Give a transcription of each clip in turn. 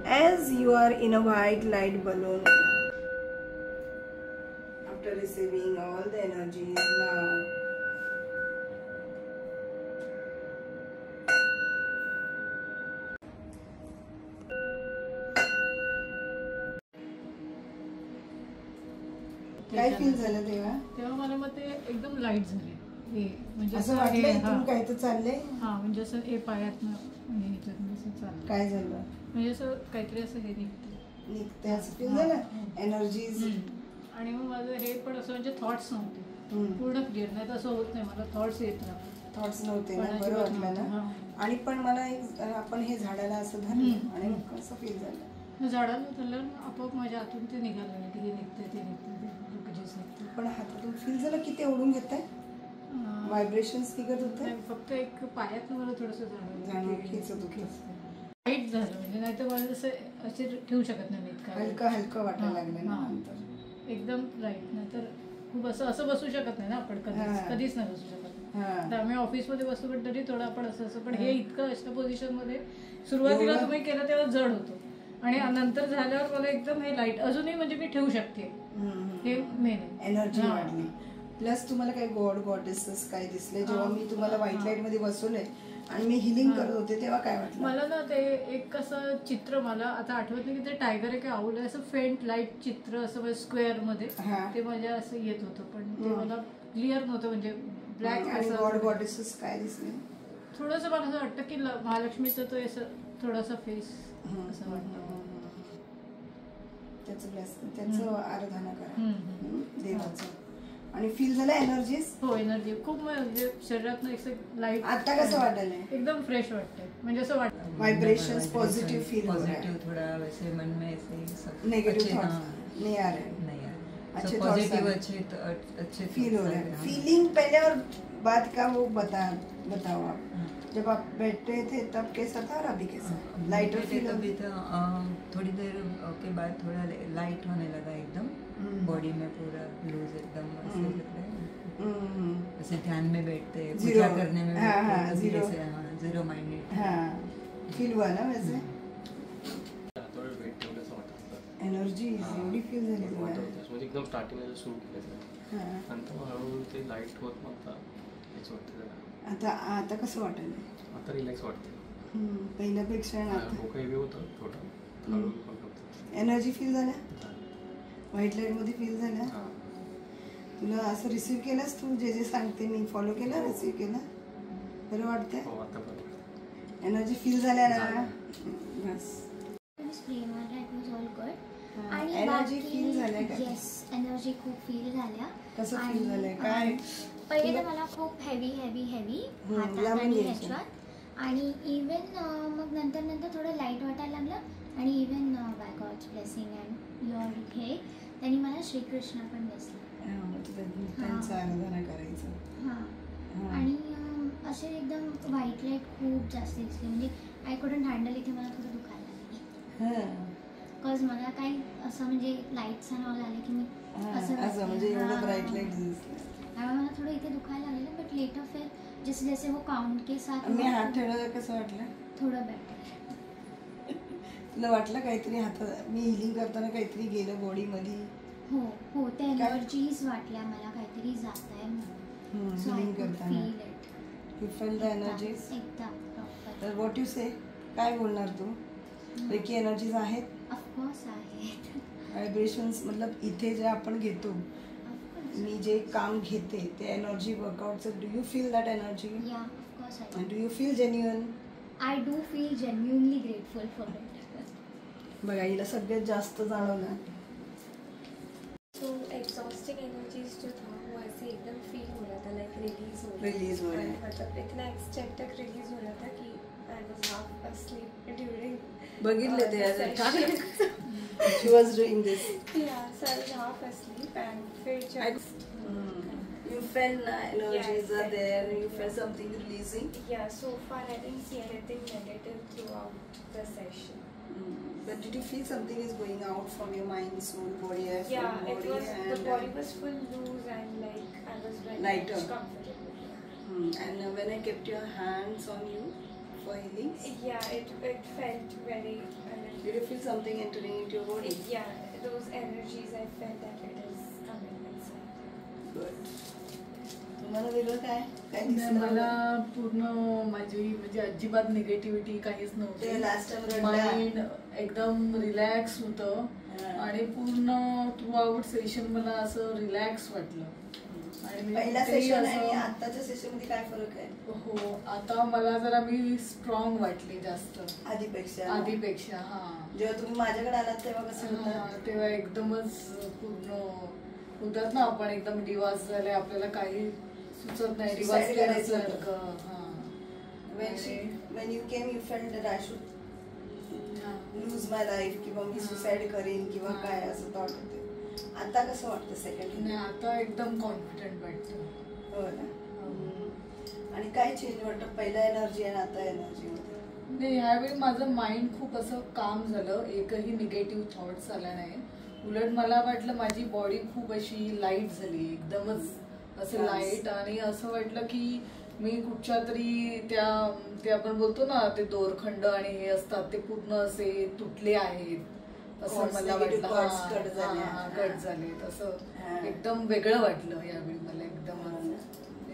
as you are in a white light balloon after receiving all the energies now. काय feel झालं तेव्हा मला मग ते एकदम लाईट झाले. हे म्हणजे असं वाटलं इथून काय तर चाललंय. हा म्हणजे असं हे पायातनं आणि ह्याच्यातनं असं चाललं. काय झालं म्हणजे असं काहीतरी असं हे निघते असं फील झालं एनर्जीज. आणि मग माझं हे पण असं म्हणजे थॉट्स नव्हते पूर्ण क्लिअर. नाही तर असं होत नाही, मला थॉट्स येत राहतात. थॉट्स नव्हते ना, बरं वाटलं ना. आणि पण मला एक आपण हे झाडाला असं धरलं आणि मग कसं फील झालं. झाडाला धरलं आपोआप माझ्या हातून ते निघालं की हे निघतंय ते निघतंय. पण हातातून फील झालं की ते ओढून घेत आहे, व्हायब्रेशन्स निघत होते. फक्त एक पायात मला थोडंसं जाणवलं खेचत होतं. लाईट झालं म्हणजे नाही तर मला जसं असे ठेवू शकत नाही. इतकं हलकं हलकं वाटायला लागलं ना नंतर एकदम लाईट. नाही तर खूप असं बसू शकत नाही ना आपण, कधीच नाही बसू शकत. तर आम्ही ऑफिसमध्ये बसतो पण तरी थोडं आपण असं पण हे इतकं अशा पोझिशनमध्ये सुरुवातीला तुम्ही केलं तेव्हा जड होतो आणि नंतर झाल्यावर मला एकदम हे लाईट अजूनही म्हणजे मी ठेवू शकते. हे मेन एनर्जी वाढली. प्लस तुम्हाला काही गॉड गॉडेसेस काय दिसले जेव्हा मी तुम्हाला व्हाईट लाईट मध्ये बसवलंय आणि मी हिलिंग करत होते तेव्हा काय वाटलं मला ना. ते एक असं चित्र मला आता आठवत नाही की ते टायगर आहे की आऊल आहे, असं फेंट लाईट चित्र असं स्क्वेअर मध्ये ते माझ्या असं येत होतं पण ते मला क्लिअर नव्हतं. म्हणजे ब्लॅक. आणि गॉड गॉडेसेस काय दिसले थोडंसं मला असं वाटतं की महालक्ष्मीचं तो असं थोडासा फेस असं वाटतं. त्याचं आराधना करा देवाचं. आणि फील झालं एनर्जीज. हो एनर्जी खूप म्हणजे शरीरात एक लाईट. आता कसं वाटायलंय एकदम फ्रेश वाटतंय म्हणजे असं वाटतं वाइब्रेशंस पॉजिटिव फील हो रहा है. थोड़ा वैसे मन में ऐसे नेगेटिव थॉट्स नहीं आ रहे. अच्छे पॉजिटिव अच्छे फील हो रहा है. फीलिंग पहले और बाद का वो बताओ आप. जब आप बैठे थे तब कैसा था और अभी कैसा? Lighter feel. अभी तो थोड़ी देर के बाद थोड़ा लाइट होने लगा एकदम. बॉडी में पूरा लूज एकदम ऐसे लग रहा है. जैसे ध्यान में बैठते पूजा करने में जीरो माइंडेड फील हुआ ना वैसे. एनर्जी एवढी फील झाली म्हणजे एकदम स्टार्टिंगला सुरू केलं नंतर हळूहळू ते लाईट होत मग हेच वाटतं. आता कसं वाटायला? आता रिलॅक्स वाटतं पहिल्यापेक्षा. डोकं हेवी होतं थोडं. एनर्जी फील झाल्या व्हाईट लाईट मध्ये फील झाल्या. तुला असं रिसीव्ह केलंस तू जे जे सांगते मी फॉलो केलं रिसीव्ह केलं बरं वाटतंय. एनर्जी फील झाल्या ना बस. एनर्जी फील झाल्या का? येस एनर्जी खूप फील झाल्या. कसं फील झालंय काय? पहिले तर मला खूप हेवी हातात आणि ह्याच्यात आणि इवन मग नंतर थोडं लाईट वाटायला लागलं आणि even by God's blessing and your हे त्यांनी मला श्रीकृष्ण पण दिसला. त्यांचं आराधना करायचं. आणि असे एकदम व्हाईट लाईट खूप जास्त दिसली. म्हणजे आय कुडंट हँडल. इथे मला थोडं दुखायला लागली बिकॉज मला काही असं म्हणजे लाईट्स आणि ऑल आले की मी असं म्हणजे एवढं ब्राईट लाईट दिसलं त्यामुळे मला थोडं इथे दुखायला लागलेलं. बट लेटर फिर जैसे जैसे वो काउंट के साथ मी हात ठेवलं कसं वाटलं? थोडं बेटर. तुला वाटलं काहीतरी हातात मी हिलिंग करताना काहीतरी गेलं बॉडी मध्ये? हो त्या एनर्जीज वाटल्या मला काहीतरी जात आहे म्हणून. हिलिंग करताना यू फील द एनर्जीज एकदम प्रॉपर. तर व्हॉट यू से काय बोलणार तू? रेकी एनर्जीज आहेत ऑफकोर्स आहेत. व्हायब्रेशन्स मतलब इथे जे आपण घेतो मी जे काम घेते ते एनर्जी वर्कआउटचं do you feel that energy? Yeah of course I do you feel genuine? I do feel genuinely grateful for it. बघा हिला सगळ्यात जास्त जाणवलं. तो एक्सॉस्टिंग एनर्जीज जो था वो ऐसे एकदम फील हो रहा था लाइक रिलीज हो रहा है. मतलब इतना एक्सटेंड तक रिलीज हो रहा था कि I was half asleep during. बघितले ते she was doing this. Yeah, so I was half asleep and फिर just you felt energies are there. You felt something releasing. Yeah, so far I didn't see anything negative throughout the session. But did you feel something is going out from your mind, soul, body? Yeah, it was the body was full loose and like I was very lighter, comfortable. And when I kept your hands on you, for healing? Yeah, it felt very. Did you feel something entering into your body? Yeah, those energies I felt that it is coming inside. Good. तुम्हाला वेगळं काय काय नाही, दिसलं? मला पूर्ण माझी म्हणजे अजिबात निगेटिव्हिटी काहीच ते नव्हती. last time रडला. माइंड एकदम रिलॅक्स होतं आणि पूर्ण थ्रू आउट सेशन मला असं रिलॅक्स वाटलं. आणि मी पहिल्या कुठेही सेशन आणि असं- आताच्या सेशन मध्ये काय फरक आहे? हो, आता मला जरा मी स्ट्रॉंग वाटली जास्त आधीपेक्षा हा. जेव्हा तुम्ही माझ्याकडे आलात तेव्हा कसं हा, होतं? तेव्हा एकदमच पूर्ण होतात ना आपण एकदम डिवास झाले, आपल्याला काही सुचत नाही, डिवास Suicide करायचं होतं. केल्यासारखं. हा. when you came you felt that I should lose my life किंवा मी सुसाईड करेन किंवा काय असं थॉट होते. आता कसं वाटतं सेकंड? नाही, आता एकदम कॉन्फिडंट वाटतं. हो ना. आणि काय चेंज वाटतं पहिला एनर्जी आणि आता एनर्जी मध्ये? नाही, ह्यावेळी माझं माइंड खूप असं काम झालं, एकही निगेटिव्ह थॉट्स आला नाही. उलट मला वाटलं माझी बॉडी खूप अशी लाईट झाली, एकदमच असं लाईट. आणि असं वाटलं की मी कुठच्या तरी ते आपण बोलतो ना ते दोरखंड आणि हे असतात ते पूर्ण असे तुटले आहेत असं मला वाटलं. कट झाले तसं एकदम वेगळं वाटलं यावेळी मला.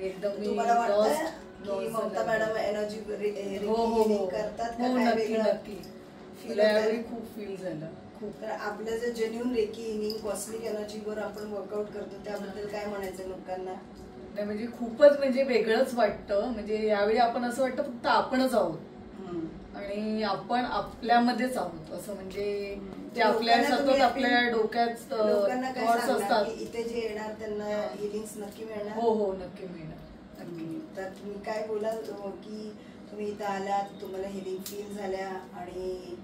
एकदम तुम्हाला वाटतं की ममता मॅडम एनर्जी करतात का? नक्की नक्की यावेळी खूप फील झालं. तर आपलं जे जेन्युइन रेकी हिलिंग कॉस्मिक एनर्जीवर आपण वर्कआउट करतो त्याबद्दल काय म्हणायचं लोकांना? नाही, म्हणजे खूपच म्हणजे वेगळंच वाटतं. म्हणजे यावेळी आपण असं वाटतं फक्त आपणच आहोत आणि आपण आपल्यामध्येच आहोत असं. म्हणजे ते आपल्या सतत आपल्या डोक्यात लोकांना काय थॉट्स सांगणार असतात. की इथे जे येणार त्यांना हिलिंग्स नक्की मिळणार? हो, नक्की मिळणार. तर तुम्ही काय बोलाल की तुम्ही इथं आलात, तुम्हाला हिलिंग फील झाल्या आणि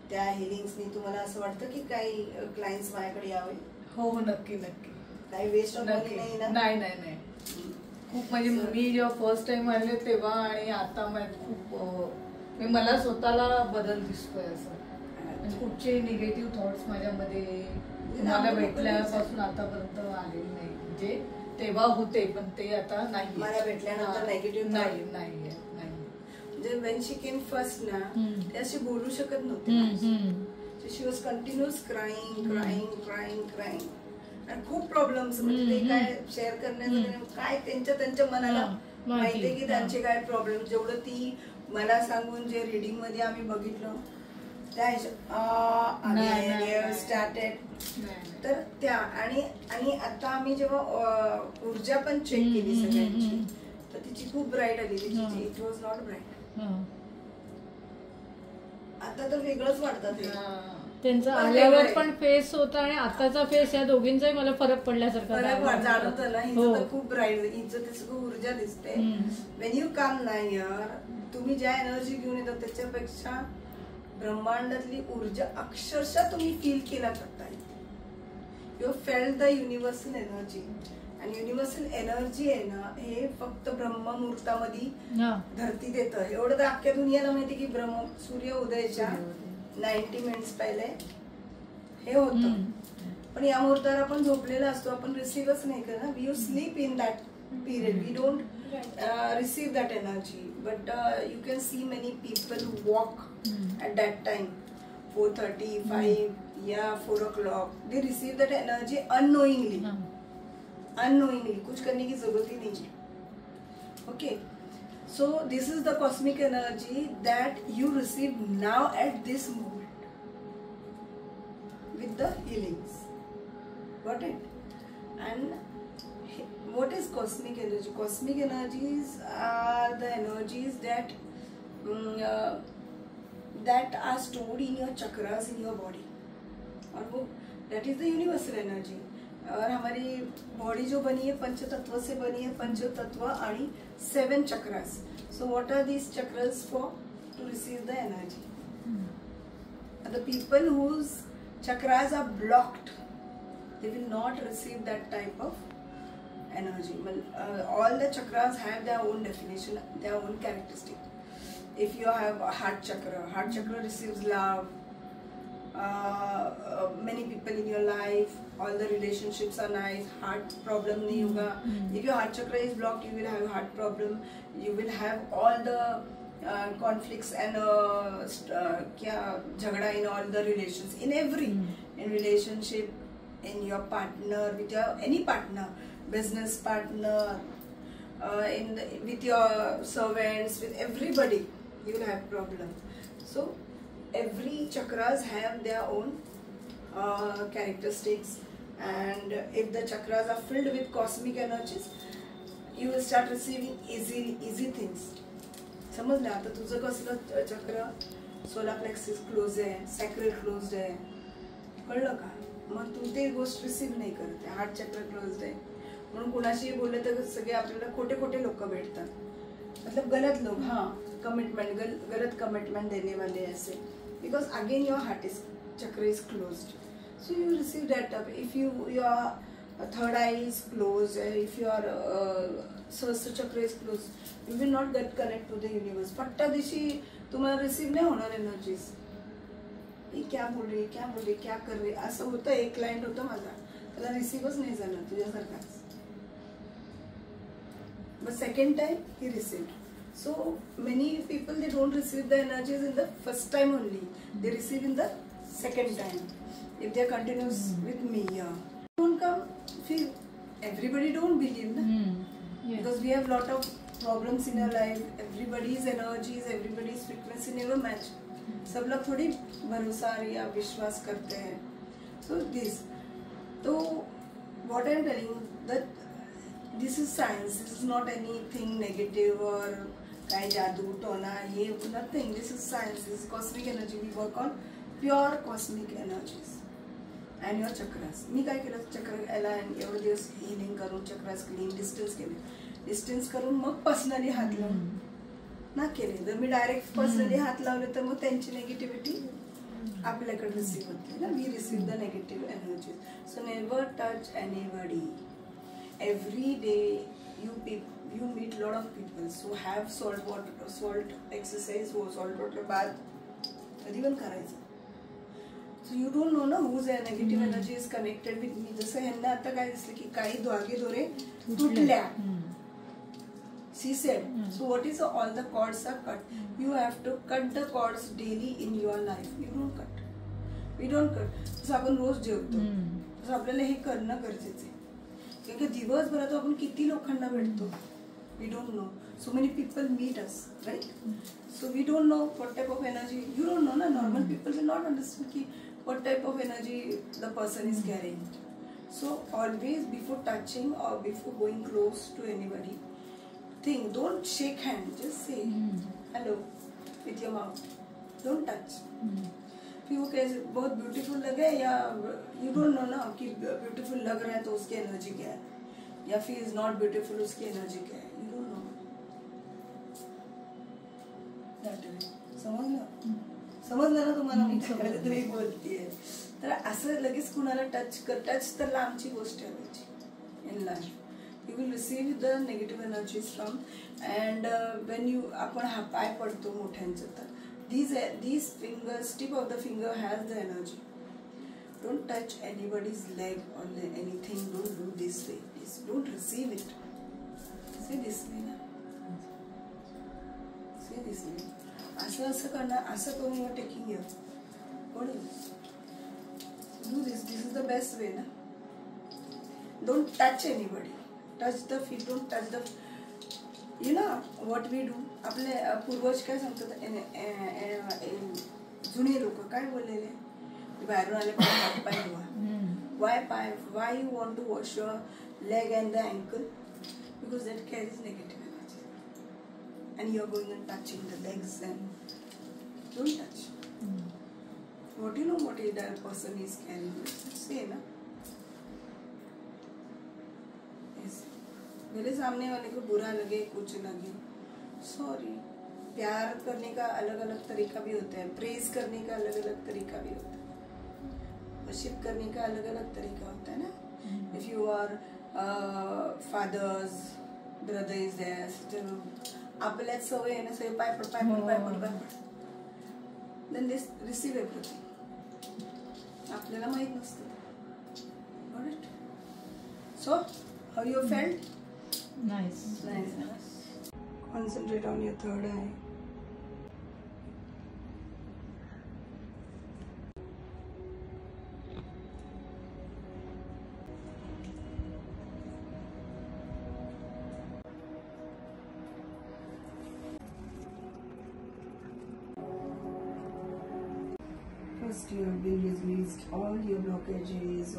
त्या हिलिंग्सनी तुम्हाला असं वाटतं की काही क्लायंट्स माझ्याकडे यावे? हो, नक्की नक्की. काही वेस्ट ऑफ मनी नाही ना? नाही. खूप म्हणजे मी जेव्हा फर्स्ट टाइम आले तेव्हा आणि आता खूप मला स्वतःला बदल दिसतोय असं. म्हणजे कुठचे निगेटिव्ह थॉट्स माझ्यामध्ये मला भेटल्यापासून आतापर्यंत आलेले नाही. म्हणजे तेव्हा होते पण ते आता नाही. मला भेटल्यानंतर नेगेटिव्ह नाही. म्हणजे when she came first ना ते अशी बोलू शकत नव्हते. शी वॉज कंटिन्युअस क्राईंग. आणि खूप प्रॉब्लेम्स म्हणजे ते काय शेअर करण्याचं काय त्यांच्या मनाला माहितीये की त्यांचे काय प्रॉब्लेम. जेवढं ती मला सांगून जे रिडिंग मध्ये आम्ही बघितलं त्या स्टार्टेड तर त्या आणि आता आम्ही जेव्हा ऊर्जा पण चेक केली सगळ्यांची तर तिची खूप ब्राईट आली. It was not bright. आता तर वेगळंच वाटतं. त्यांचा आल्यावर पण फेस होता आणि आताचा फेस या दोघींचाही मला फरक पडल्यासारखा जाणवतं ना. हिचं तर खूप ब्राईट, हिचं त्याची ऊर्जा दिसते. वेन यू कम ना हियर तुम्ही ज्या एनर्जी घेऊन येतात त्याच्यापेक्षा ब्रह्मांडातली ऊर्जा अक्षरशः तुम्ही फील केला करता. You felt the universal energy. आणि युनिव्हर्सल एनर्जी आहे ना हे फक्त ब्रह्ममुहूर्तामध्ये धरतीत येतं. एवढं तर अख्ख्या दुनियाला माहिती की सूर्य उदयाच्या 90 मिनिट्स पहिले हे होतं. पण या मुहूर्तावर आपण झोपलेला असतो, आपण रिसीव्हच नाही करत. We you sleep in that period. We don't receive that energy. But you can see many people who walk at that time, 4:30, 5, 4 o'clock. They receive that energy unknowingly. Unknowingly. कुछ करने की जरूरत ही नहीं है. Okay. So this is the cosmic energy that you receive now at this moment with the healings. Got it? And what is cosmic energy? Cosmic energies are the energies that are stored in your chakras in your body. और वो that is the universal energy. और हमारी body जो बनी है पंचतत्व से बनी है. पंचतत्व आणि 7 chakras. So what are these chakras for? To receive the energy. The people whose chakras are blocked, they will not receive that type of energy. Well, all the chakras have their own definition, their own characteristic. If you have a heart chakra receives love. Many people in your life, all the relationships are nice. Heart problem nahi hoga. If your heart chakra is blocked, you will have heart problem. You will have all the conflicts and jhagda in all the relations, in relationship, in your partner, with your any partner, business partner, with your servants, with everybody, you will have problem. So every chakras have their own characteristics, and if the chakras are filled with cosmic energies, you will start receiving easy things. समजलं आता तुझं कसलं चक्र solar plexus close आहे, sacred closed आहे, कळलं का? मग तू ते गोष्ट रिसीव्ह नाही करत आहे. हार्ट चक्र क्लोज्ड आहे म्हणून कुणाशी बोलले तर सगळे आपल्याला खोटे लोक भेटतात, मतलब गलत लोग. हाँ, कमिटमेंट गलत कमिटमेंट देने वाले ऐसे, because again your heart is chakra is closed. So you receive that up. If your third eye is closed, if your Sahasrara chakra is closed, you will not get connect to the universe. पट्टा दिशी तुम्हाला receive नाही होणार energies. ही क्या बोल रही, क्या कर रही, असं होतं. एक क्लायंट होतं माझा, त्याला रिसीव्हच नाही झालं तुझ्यासारखाच. But second time he received. So many people, they don't receive the energies in the first time only. They receive in the second time. If they are continuous with me, don't come. Feel everybody don't believe, na? Yes. Because we have lot of problems in our life. Everybody's energies, everybody's frequency never match. सब लोग थोड़ी भरोसा या विश्वास करते हैं. So this, so what I am telling you, that this is science. This is not anything negative or काय जादू टोना ये nothing. This is science. This is cosmic energy. We work on pure cosmic energies. And your chakras. मी काय केलं, चक्र याला एवढे दिवस हिलिंग करून चक्रास क्लीन डिस्टन्स केले. डिस्टन्स करून मग पर्सनली हात लावून ना केले. जर मी डायरेक्ट पर्सनली हात लावले तर मग त्यांची नेगेटिव्हिटी आपल्याकडे रिसीव्ह होते ना. We receive the negative energy. So never touch anybody. Every day you meet lot of people. So have salt exercise, salt water bath कधी पण करायचं. So you don't know na whose negative energy is connected with me. जसं ह्यांना आता काय दिसलं की काही धागे दोरे तुटल्या. She said. So what is all the cords are cut. You have to cut the cords daily in your life. You don't cut. We don't cut. जसं आपण रोज जेवतो तसं आपल्याला हे करणं गरजेचं आहे. कारण की दिवसभरात आपण किती लोकांना भेटतो. We don't know. So many people meet us, right? So we don't know what type of energy. You don't know, na. Normal people will not understand what type of energy the person is carrying. So always before touching or before going close to anybody, think. Don't shake hand. Just say hello with your mouth. Don't touch. फिर वो कैसे बहुत beautiful लगे या you don't know ना कि beautiful लग रहा है तो उसकी एनर्जी क्या है, या फिर इज नॉट ब्यूटीफुल उसकी एनर्जी क्या है. You don't know. That way. समजलं ना तुम्हाला मी काय तुम्ही बोलतीये. तर असं लगेच कुणाला टच तर लांबची गोष्ट आहे त्याची in life. You will receive the negative energies from. And Wien you आपण हा पाय पडतो मोठ्यांचं तर these fingers, tip of the finger has the energy. Don't touch anybody's leg or anything. Don't do this way. Please don't receive it. Say this way na. Say this way. असं करणार, असं करून you are taking care. What is this? Do this. This is the best way na. Don't touch anybody. Touch the feet. Don't touch the. You know what we do. आपले पूर्वज काय सांगतात, जुने लोक काय बोललेले, बाहेरून आले हात पाय धुवा. Why you want to wash your leg and the ankle? Because that carries negative energy. And you are going and touching the legs and don't touch. What do you know what that person is carrying? Say na. Yes. भले सामने वाले को बुरा लगे कुछ लगे, sorry. प्यार करने का अलग अलग तरीका भी होता है. प्रेज करने का अलग अलग तरीका भी होता है. वर्शिप करने का अलग अलग तरीका होता है ना. If you are father's brother is there, आपल्याच सवय आहे ना, सवय पाय पड देन दिस रिसीव्ह एव्हरीथिंग. आपल्याला माहित नसतं. Got it? So how you felt? Nice. Concentrate on your third eye. First you have been released all your blockages.